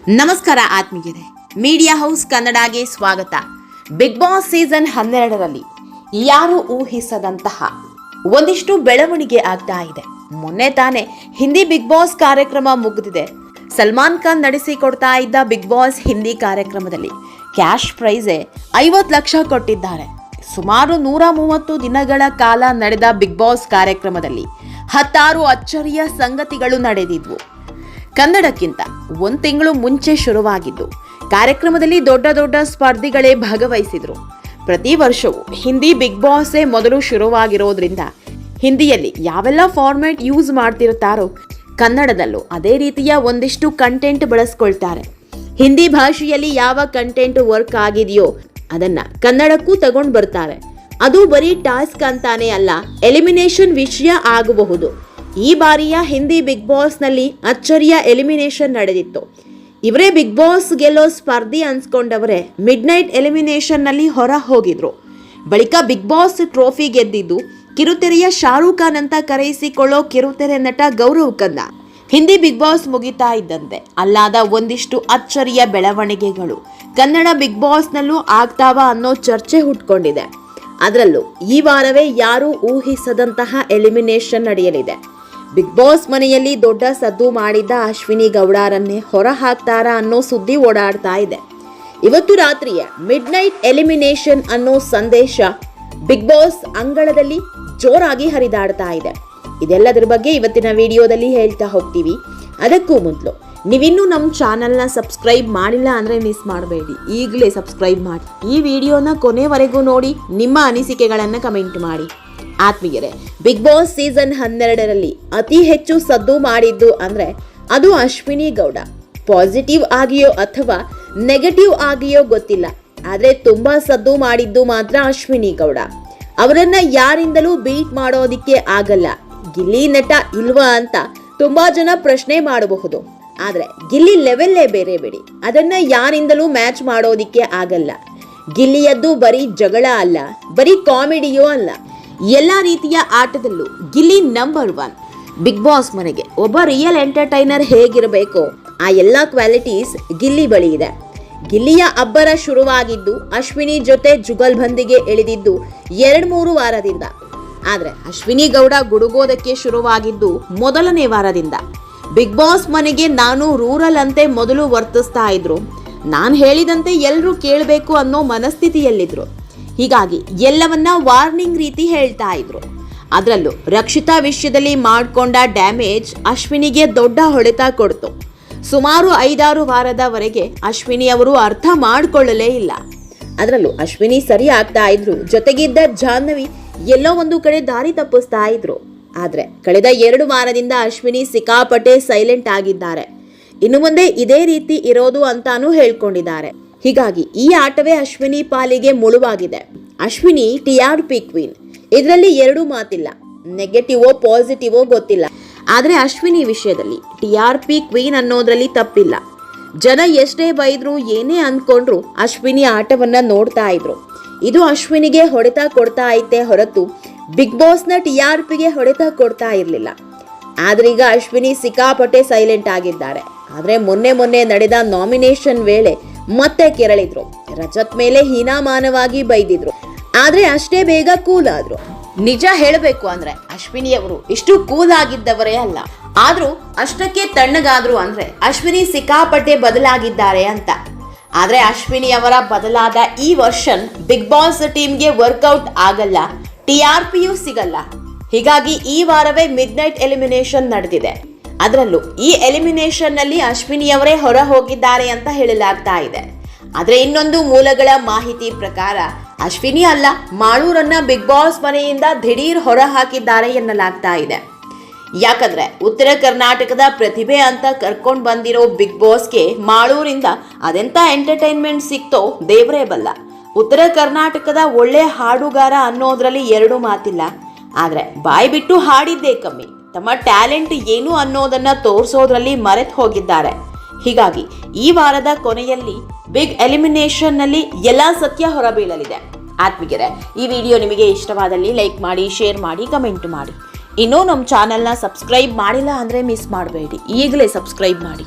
ನಮಸ್ಕಾರ ಆತ್ಮೀಯರೇ, media house ಕನ್ನಡಗೆ ಸ್ವಾಗತ. ಬಿಗ್ ಬಾಸ್ ಸೀಸನ್ 12ರಲ್ಲಿ ಯಾರು ಊಹಿಸದಂತಹ ಒಂದಿಷ್ಟು ಬೆಳವಣಿಗೆ ಆಗ್ತಾ ಇದೆ. ಮೊನ್ನೆ ತಾನೇ ಹಿಂದಿ ಬಿಗ್ ಬಾಸ್ ಕಾರ್ಯಕ್ರಮ ಮುಗಿದಿದೆ. ಸಲ್ಮಾನ್ ಖಾನ್ ನಡೆಸಿಕೊಡ್ತಾ ಇದ್ದ ಬಿಗ್ ಬಾಸ್ ಹಿಂದಿ ಕಾರ್ಯಕ್ರಮದಲ್ಲಿ ಕ್ಯಾಶ್ ಪ್ರೈಸೇ 50 ಲಕ್ಷ ಕೊಟ್ಟಿದ್ದಾರೆ. ಸುಮಾರು 130 ದಿನಗಳ ಕಾಲ ನಡೆದ ಬಿಗ್ ಬಾಸ್ ಕಾರ್ಯಕ್ರಮದಲ್ಲಿ 16 ಅಚ್ಚರಿಯ ಸಂಗತಿಗಳು ನಡೆದಿದ್ವು. ಕನ್ನಡಕ್ಕಿಂತ 1 ತಿಂಗಳು ಮುಂಚೆ ಶುರುವಾಗಿದ್ದು ಕಾರ್ಯಕ್ರಮದಲ್ಲಿ ದೊಡ್ಡ ದೊಡ್ಡ ಸ್ಪರ್ಧಿಗಳೇ ಭಾಗವಹಿಸಿದ್ರು. ಪ್ರತಿ ವರ್ಷವೂ ಹಿಂದಿ ಬಿಗ್ ಬಾಸ್ ಮೊದಲು ಶುರುವಾಗಿರೋದ್ರಿಂದ ಹಿಂದಿಯಲ್ಲಿ ಯಾವೆಲ್ಲ ಫಾರ್ಮ್ಯಾಟ್ ಯೂಸ್ ಮಾಡ್ತಿರ್ತಾರೋ ಕನ್ನಡದಲ್ಲೂ ಅದೇ ರೀತಿಯ ಒಂದಿಷ್ಟು ಕಂಟೆಂಟ್ ಬಳಸ್ಕೊಳ್ತಾರೆ. ಹಿಂದಿ ಭಾಷೆಯಲ್ಲಿ ಯಾವ ಕಂಟೆಂಟ್ ವರ್ಕ್ ಆಗಿದೆಯೋ ಅದನ್ನ ಕನ್ನಡಕ್ಕೂ ತಗೊಂಡು ಬರ್ತಾರೆ. ಅದು ಬರೀ ಟಾಸ್ಕ್ ಅಂತಾನೆ ಅಲ್ಲ, ಎಲಿಮಿನೇಷನ್ ವಿಷಯ ಆಗಬಹುದು. ಈ ಬಾರಿಯ ಹಿಂದಿ ಬಿಗ್ ಬಾಸ್ನಲ್ಲಿ ಅಚ್ಚರಿಯ ಎಲಿಮಿನೇಷನ್ ನಡೆದಿತ್ತು. ಇವರೇ ಬಿಗ್ ಬಾಸ್ ಗೆಲ್ಲೋ ಸ್ಪರ್ಧಿ ಅನ್ಸ್ಕೊಂಡವರೇ ಮಿಡ್ ನೈಟ್ ಎಲಿಮಿನೇಷನ್ನಲ್ಲಿ ಹೊರ ಹೋಗಿದ್ರು. ಬಳಿಕ ಬಿಗ್ ಬಾಸ್ ಟ್ರೋಫಿ ಗೆದ್ದಿದ್ದು ಕಿರುತೆರೆಯ ಶಾರುಖ್ ಖಾನ್ ಅಂತ ಕರೆಯಿಸಿಕೊಳ್ಳೋ ಕಿರುತೆರೆ ನಟ ಗೌರವ್ ಖನ್ನ. ಹಿಂದಿ ಬಿಗ್ ಬಾಸ್ ಮುಗಿತಾ ಇದ್ದಂತೆ ಅಲ್ಲಾದ ಒಂದಿಷ್ಟು ಅಚ್ಚರಿಯ ಬೆಳವಣಿಗೆಗಳು ಕನ್ನಡ ಬಿಗ್ ಬಾಸ್ನಲ್ಲೂ ಆಗ್ತಾವ ಅನ್ನೋ ಚರ್ಚೆ ಹುಟ್ಕೊಂಡಿದೆ. ಅದರಲ್ಲೂ ಈ ವಾರವೇ ಯಾರೂ ಊಹಿಸದಂತಹ ಎಲಿಮಿನೇಷನ್ ನಡೆಯಲಿದೆ. ಬಿಗ್ ಬಾಸ್ ಮನೆಯಲ್ಲಿ ದೊಡ್ಡ ಸದ್ದು ಮಾಡಿದ್ದ ಅಶ್ವಿನಿ ಗೌಡರನ್ನೇ ಹೊರ ಹಾಕ್ತಾರಾ ಅನ್ನೋ ಸುದ್ದಿ ಓಡಾಡ್ತಾ ಇದೆ. ಇವತ್ತು ರಾತ್ರಿಯ ಮಿಡ್ ನೈಟ್ ಎಲಿಮಿನೇಷನ್ ಅನ್ನೋ ಸಂದೇಶ ಬಿಗ್ ಬಾಸ್ ಅಂಗಳದಲ್ಲಿ ಜೋರಾಗಿ ಹರಿದಾಡ್ತಾ ಇದೆ. ಇದೆಲ್ಲದರ ಬಗ್ಗೆ ಇವತ್ತಿನ ವಿಡಿಯೋದಲ್ಲಿ ಹೇಳ್ತಾ ಹೋಗ್ತೀವಿ. ಅದಕ್ಕೂ ಮೊದಲು ನೀವಿನ್ನೂ ನಮ್ಮ ಚಾನಲ್ನ ಸಬ್ಸ್ಕ್ರೈಬ್ ಮಾಡಿಲ್ಲ ಅಂದರೆ ಮಿಸ್ ಮಾಡಬೇಡಿ, ಈಗಲೇ ಸಬ್ಸ್ಕ್ರೈಬ್ ಮಾಡಿ. ಈ ವಿಡಿಯೋನ ಕೊನೆವರೆಗೂ ನೋಡಿ ನಿಮ್ಮ ಅನಿಸಿಕೆಗಳನ್ನು ಕಮೆಂಟ್ ಮಾಡಿ. ಆತ್ಮೀಯರೇ, ಬಿಗ್ ಬಾಸ್ ಸೀಸನ್ 12ರಲ್ಲಿ ಅತಿ ಹೆಚ್ಚು ಸದ್ದು ಮಾಡಿದ್ದು ಅಂದ್ರೆ ಅದು ಅಶ್ವಿನಿ ಗೌಡ. ಪಾಸಿಟಿವ್ ಆಗಿಯೋ ಅಥವಾ ನೆಗೆಟಿವ್ ಆಗಿಯೋ ಗೊತ್ತಿಲ್ಲ, ಆದ್ರೆ ತುಂಬಾ ಸದ್ದು ಮಾಡಿದ್ದು ಮಾತ್ರ ಅಶ್ವಿನಿ ಗೌಡ. ಅವರನ್ನ ಯಾರಿಂದಲೂ ಬೀಟ್ ಮಾಡೋದಿಕ್ಕೆ ಆಗಲ್ಲ. ಗಿಲ್ಲಿ ನಟ ಇಲ್ವಾ ಅಂತ ತುಂಬಾ ಜನ ಪ್ರಶ್ನೆ ಮಾಡಬಹುದು, ಆದ್ರೆ ಗಿಲ್ಲಿ ಲೆವೆಲ್ಲೇ ಬೇರೆ ಬಿಡಿ. ಅದನ್ನ ಯಾರಿಂದಲೂ ಮ್ಯಾಚ್ ಮಾಡೋದಿಕ್ಕೆ ಆಗಲ್ಲ. ಗಿಲ್ಲಿಯದ್ದು ಬರೀ ಜಗಳ ಅಲ್ಲ, ಬರೀ ಕಾಮಿಡಿಯೂ ಅಲ್ಲ, ಎಲ್ಲಾ ರೀತಿಯ ಆಟದಲ್ಲೂ ಗಿಲ್ಲಿ ನಂಬರ್ 1. ಬಿಗ್ ಬಾಸ್ ಮನೆಗೆ ಒಬ್ಬ ರಿಯಲ್ ಎಂಟರ್ಟೈನರ್ ಹೇಗಿರಬೇಕೋ ಆ ಎಲ್ಲಾ ಕ್ವಾಲಿಟೀಸ್ ಗಿಲ್ಲಿ ಬಳಿ ಇದೆ. ಗಿಲ್ಲಿಯ ಅಬ್ಬರ ಶುರುವಾಗಿದ್ದು ಅಶ್ವಿನಿ ಜೊತೆ ಜುಗಲ್ಬಂದಿಗೆ ಇಳಿದಿದ್ದು 2-3 ವಾರದಿಂದ. ಆದ್ರೆ ಅಶ್ವಿನಿ ಗೌಡ ಗುಡುಗೋದಕ್ಕೆ ಶುರುವಾಗಿದ್ದು ಮೊದಲನೇ ವಾರದಿಂದ. ಬಿಗ್ ಬಾಸ್ ಮನೆಗೆ ನಾನು ರೂರಲ್ ಅಂತೆ ಮೊದಲು ವರ್ತಿಸ್ತಾ ಇದ್ರು. ನಾನು ಹೇಳಿದಂತೆ ಎಲ್ಲರೂ ಕೇಳಬೇಕು ಅನ್ನೋ ಮನಸ್ಥಿತಿಯಲ್ಲಿದ್ರು. ಹೀಗಾಗಿ ಎಲ್ಲವನ್ನ ವಾರ್ನಿಂಗ್ ರೀತಿ ಹೇಳ್ತಾ ಇದ್ರು. ಅದರಲ್ಲೂ ರಕ್ಷಿತಾ ವಿಷಯದಲ್ಲಿ ಮಾಡಿಕೊಂಡ ಡ್ಯಾಮೇಜ್ ಅಶ್ವಿನಿಗೆ ದೊಡ್ಡ ಹೊಡೆತ ಕೊಡ್ತು. ಸುಮಾರು 5-6 ವಾರದವರೆಗೆ ಅಶ್ವಿನಿ ಅವರು ಅರ್ಥ ಮಾಡಿಕೊಳ್ಳಲೇ ಇಲ್ಲ. ಅದರಲ್ಲೂ ಅಶ್ವಿನಿ ಸರಿ ಆಗ್ತಾ ಇದ್ರು, ಜೊತೆಗಿದ್ದ ಜಾಹ್ನವಿ ಎಲ್ಲೋ ಒಂದು ಕಡೆ ದಾರಿ ತಪ್ಪಿಸ್ತಾ ಇದ್ರು. ಆದ್ರೆ ಕಳೆದ 2 ವಾರದಿಂದ ಅಶ್ವಿನಿ ಸಿಕ್ಕಾಪಟ್ಟೆ ಸೈಲೆಂಟ್ ಆಗಿದ್ದಾರೆ. ಇನ್ನು ಮುಂದೆ ಇದೇ ರೀತಿ ಇರೋದು ಅಂತಾನೂ ಹೇಳ್ಕೊಂಡಿದ್ದಾರೆ. ಹೀಗಾಗಿ ಈ ಆಟವೇ ಅಶ್ವಿನಿ ಪಾಲಿಗೆ ಮುಳುವಾಗಿದೆ. ಅಶ್ವಿನಿ TRP ಕ್ವೀನ್, ಇದರಲ್ಲಿ 2 ಮಾತಿಲ್ಲ. ನೆಗೆಟಿವೋ ಪಾಸಿಟಿವೋ ಗೊತ್ತಿಲ್ಲ, ಆದ್ರೆ ಅಶ್ವಿನಿ ವಿಷಯದಲ್ಲಿ TRP ಕ್ವೀನ್ ಅನ್ನೋದ್ರಲ್ಲಿ ತಪ್ಪಿಲ್ಲ. ಜನ ಎಷ್ಟೇ ಬೈದ್ರು ಏನೇ ಅಂದ್ಕೊಂಡ್ರು ಅಶ್ವಿನಿ ಆಟವನ್ನ ನೋಡ್ತಾ ಇದ್ರು. ಇದು ಅಶ್ವಿನಿಗೆ ಹೊಡೆತ ಕೊಡ್ತಾ ಐತೆ ಹೊರತು ಬಿಗ್ ಬಾಸ್ನ TRPಗೆ ಹೊಡೆತ ಕೊಡ್ತಾ ಇರಲಿಲ್ಲ. ಆದ್ರೆ ಈಗ ಅಶ್ವಿನಿ ಸಿಕ್ಕಾಪಟ್ಟೆ ಸೈಲೆಂಟ್ ಆಗಿದ್ದಾರೆ. ಆದ್ರೆ ಮೊನ್ನೆ ನಡೆದ ನಾಮಿನೇಷನ್ ವೇಳೆ ಮತ್ತೆ ಕೆರಳಿದ್ರು. ರಜತ್ ಮೇಲೆ ಹೀನಾಮಾನವಾಗಿ ಬೈದಿದ್ರು, ಆದ್ರೆ ಅಷ್ಟೇ ಬೇಗ ಕೂಲ್ ಆದ್ರು. ನಿಜ ಹೇಳಬೇಕು ಅಂದ್ರೆ ಅಶ್ವಿನಿ ಅವರು ಇಷ್ಟು ಕೂಲ್ ಆಗಿದ್ದವರೇ ಅಲ್ಲ, ಆದ್ರೂ ಅಷ್ಟಕ್ಕೆ ತಣ್ಣಗಾದ್ರು ಅಂದ್ರೆ ಅಶ್ವಿನಿ ಸಿಕ್ಕಾಪಟ್ಟೆ ಬದಲಾಗಿದ್ದಾರೆ ಅಂತ. ಆದ್ರೆ ಅಶ್ವಿನಿ ಅವರ ಬದಲಾದ ಈ ವರ್ಷನ್ ಬಿಗ್ ಬಾಸ್ ಟೀಮ್ಗೆ ವರ್ಕೌಟ್ ಆಗಲ್ಲ, TRPಯೂ ಸಿಗಲ್ಲ. ಹೀಗಾಗಿ ಈ ವಾರವೇ ಮಿಡ್ ನೈಟ್ ಎಲಿಮಿನೇಷನ್ ನಡೆದಿದೆ. ಅದರಲ್ಲೂ ಈ ಎಲಿಮಿನೇಷನ್ ನಲ್ಲಿ ಅಶ್ವಿನಿ ಅವರೇ ಹೊರ ಹೋಗಿದ್ದಾರೆ ಅಂತ ಹೇಳಲಾಗ್ತಾ ಇದೆ. ಆದ್ರೆ ಇನ್ನೊಂದು ಮೂಲಗಳ ಮಾಹಿತಿ ಪ್ರಕಾರ ಅಶ್ವಿನಿ ಅಲ್ಲ, ಮಾಳೂರನ್ನ ಬಿಗ್ ಬಾಸ್ ಮನೆಯಿಂದ ದಿಢೀರ್ ಹೊರ ಹಾಕಿದ್ದಾರೆ ಎನ್ನಲಾಗ್ತಾ ಇದೆ. ಯಾಕಂದ್ರೆ ಉತ್ತರ ಕರ್ನಾಟಕದ ಪ್ರತಿಭೆ ಅಂತ ಕರ್ಕೊಂಡ್ ಬಂದಿರೋ ಬಿಗ್ ಬಾಸ್ಗೆ ಮಾಳೂರಿಂದ ಅದೆಂತ ಎಂಟರ್ಟೈನ್ಮೆಂಟ್ ಸಿಕ್ತೋ ದೇವರೇ ಬಲ್ಲ. ಉತ್ತರ ಕರ್ನಾಟಕದ ಒಳ್ಳೆ ಹಾಡುಗಾರ ಅನ್ನೋದ್ರಲ್ಲಿ 2 ಮಾತಿಲ್ಲ, ಆದ್ರೆ ಬಾಯಿ ಬಿಟ್ಟು ಹಾಡಿದ್ದೇ ಕಮ್ಮಿ. ತಮ್ಮ ಟ್ಯಾಲೆಂಟ್ ಏನು ಅನ್ನೋದನ್ನ ತೋರಿಸೋದ್ರಲ್ಲಿ ಮರೆತು ಹೋಗಿದ್ದಾರೆ. ಹೀಗಾಗಿ ಈ ವಾರದ ಕೊನೆಯಲ್ಲಿ ಬಿಗ್ ಎಲಿಮಿನೇಷನ್ ನಲ್ಲಿ ಎಲ್ಲಾ ಸತ್ಯ ಹೊರಬೀಳಲಿದೆ. ಆತ್ಮೀಯರೇ, ಈ ವಿಡಿಯೋ ನಿಮಗೆ ಇಷ್ಟವಾದಲ್ಲಿ ಲೈಕ್ ಮಾಡಿ, ಶೇರ್ ಮಾಡಿ, ಕಮೆಂಟ್ ಮಾಡಿ. ಇನ್ನೂ ನಮ್ಮ ಚಾನೆಲ್ನ ಸಬ್ಸ್ಕ್ರೈಬ್ ಮಾಡಿಲ್ಲ ಅಂದರೆ ಮಿಸ್ ಮಾಡಬೇಡಿ, ಈಗಲೇ ಸಬ್ಸ್ಕ್ರೈಬ್ ಮಾಡಿ.